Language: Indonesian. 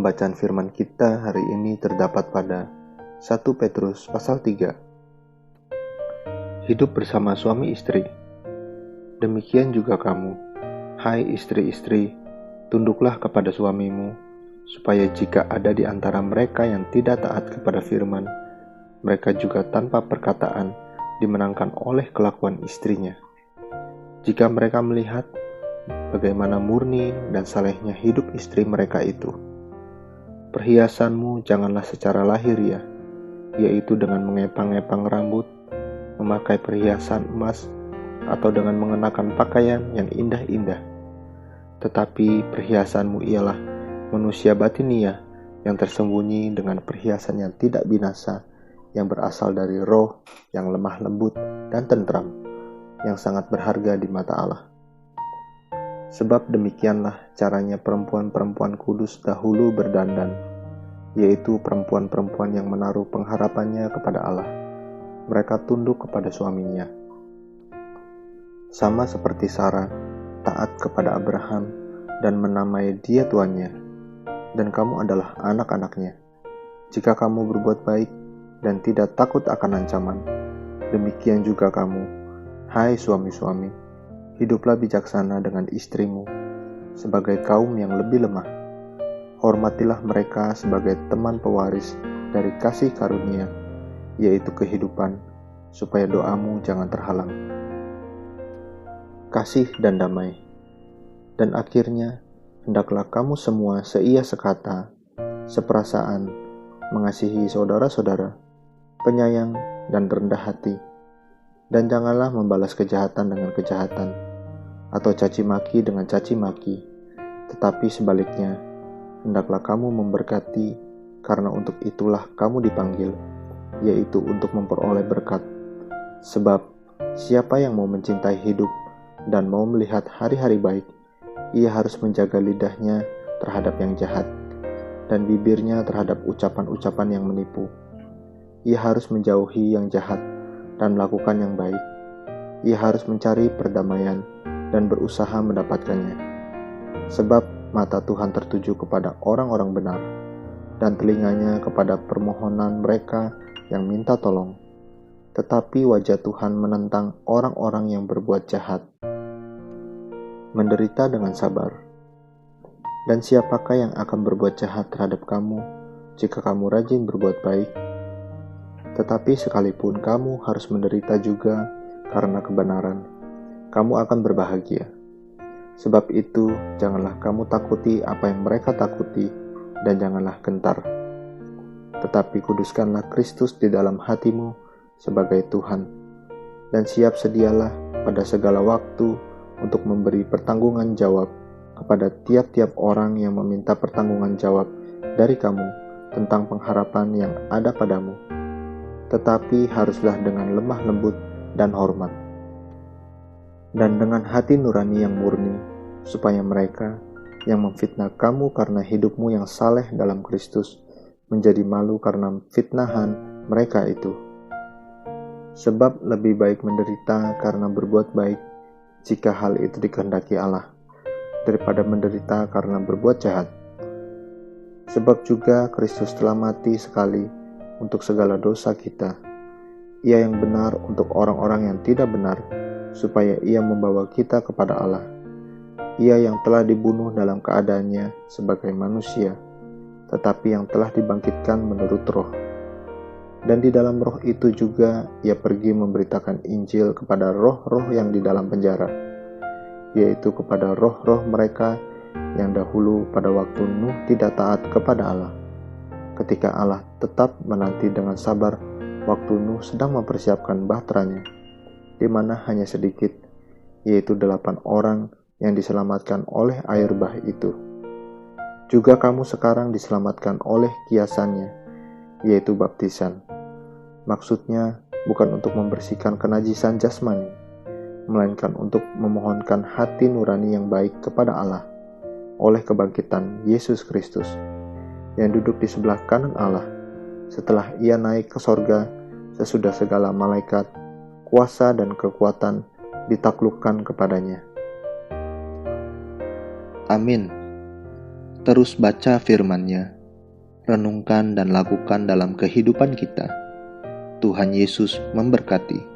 Pembacaan firman kita hari ini terdapat pada 1 Petrus pasal 3. Hidup bersama suami istri. Demikian juga kamu, hai istri-istri, tunduklah kepada suamimu, supaya jika ada di antara mereka yang tidak taat kepada firman, mereka juga tanpa perkataan dimenangkan oleh kelakuan istrinya. Jika mereka melihat bagaimana murni dan salehnya hidup istri mereka itu, perhiasanmu janganlah secara lahiriah, yaitu dengan mengepang-epang rambut, memakai perhiasan emas, atau dengan mengenakan pakaian yang indah-indah. Tetapi perhiasanmu ialah manusia batiniah yang tersembunyi dengan perhiasan yang tidak binasa, yang berasal dari roh yang lemah lembut dan tentram, yang sangat berharga di mata Allah. Sebab demikianlah caranya perempuan-perempuan kudus dahulu berdandan, yaitu perempuan-perempuan yang menaruh pengharapannya kepada Allah. Mereka tunduk kepada suaminya. Sama seperti Sarah, taat kepada Abraham dan menamai dia tuannya, dan kamu adalah anak-anaknya. Jika kamu berbuat baik dan tidak takut akan ancaman, demikian juga kamu, hai suami-suami, hiduplah bijaksana dengan istrimu, sebagai kaum yang lebih lemah. Hormatilah mereka sebagai teman pewaris dari kasih karunia, yaitu kehidupan, supaya doamu jangan terhalang. Kasih dan damai. Dan akhirnya, hendaklah kamu semua seia sekata, seperasaan, mengasihi saudara-saudara, penyayang dan rendah hati. Dan janganlah membalas kejahatan dengan kejahatan, atau caci maki dengan caci maki, tetapi sebaliknya, hendaklah kamu memberkati, karena untuk itulah kamu dipanggil, yaitu untuk memperoleh berkat. Sebab siapa yang mau mencintai hidup dan mau melihat hari-hari baik, ia harus menjaga lidahnya terhadap yang jahat, dan bibirnya terhadap ucapan-ucapan yang menipu. Ia harus menjauhi yang jahat dan melakukan yang baik. Ia harus mencari perdamaian dan berusaha mendapatkannya. Sebab mata Tuhan tertuju kepada orang-orang benar, dan telinganya kepada permohonan mereka yang minta tolong. Tetapi wajah Tuhan menentang orang-orang yang berbuat jahat. Menderita dengan sabar. Dan siapakah yang akan berbuat jahat terhadap kamu jika kamu rajin berbuat baik? Tetapi sekalipun kamu harus menderita juga karena kebenaran, kamu akan berbahagia. Sebab itu, janganlah kamu takuti apa yang mereka takuti, dan janganlah gentar. Tetapi kuduskanlah Kristus di dalam hatimu sebagai Tuhan, dan siap sedialah pada segala waktu untuk memberi pertanggungan jawab kepada tiap-tiap orang yang meminta pertanggungan jawab dari kamu tentang pengharapan yang ada padamu. Tetapi haruslah dengan lemah lembut dan hormat, dan dengan hati nurani yang murni, supaya mereka yang memfitnah kamu karena hidupmu yang saleh dalam Kristus menjadi malu karena fitnahan mereka itu. Sebab lebih baik menderita karena berbuat baik, jika hal itu dikehendaki Allah, daripada menderita karena berbuat jahat. Sebab juga Kristus telah mati sekali untuk segala dosa kita. Ia yang benar untuk orang-orang yang tidak benar, supaya ia membawa kita kepada Allah. Ia yang telah dibunuh dalam keadaannya sebagai manusia, tetapi yang telah dibangkitkan menurut roh. Dan di dalam roh itu juga ia pergi memberitakan Injil kepada roh-roh yang di dalam penjara, yaitu kepada roh-roh mereka yang dahulu pada waktu Nuh tidak taat kepada Allah, ketika Allah tetap menanti dengan sabar waktu Nuh sedang mempersiapkan bahteranya, di mana hanya sedikit, yaitu 8 orang yang diselamatkan oleh air bah itu. Juga kamu sekarang diselamatkan oleh kiasannya, yaitu baptisan. Maksudnya bukan untuk membersihkan kenajisan jasmani, melainkan untuk memohonkan hati nurani yang baik kepada Allah oleh kebangkitan Yesus Kristus, yang duduk di sebelah kanan Allah, setelah ia naik ke sorga sesudah segala malaikat, kuasa dan kekuatan ditaklukkan kepadanya. Amin. terus baca firman-Nya, renungkan dan lakukan dalam kehidupan kita. Tuhan Yesus memberkati.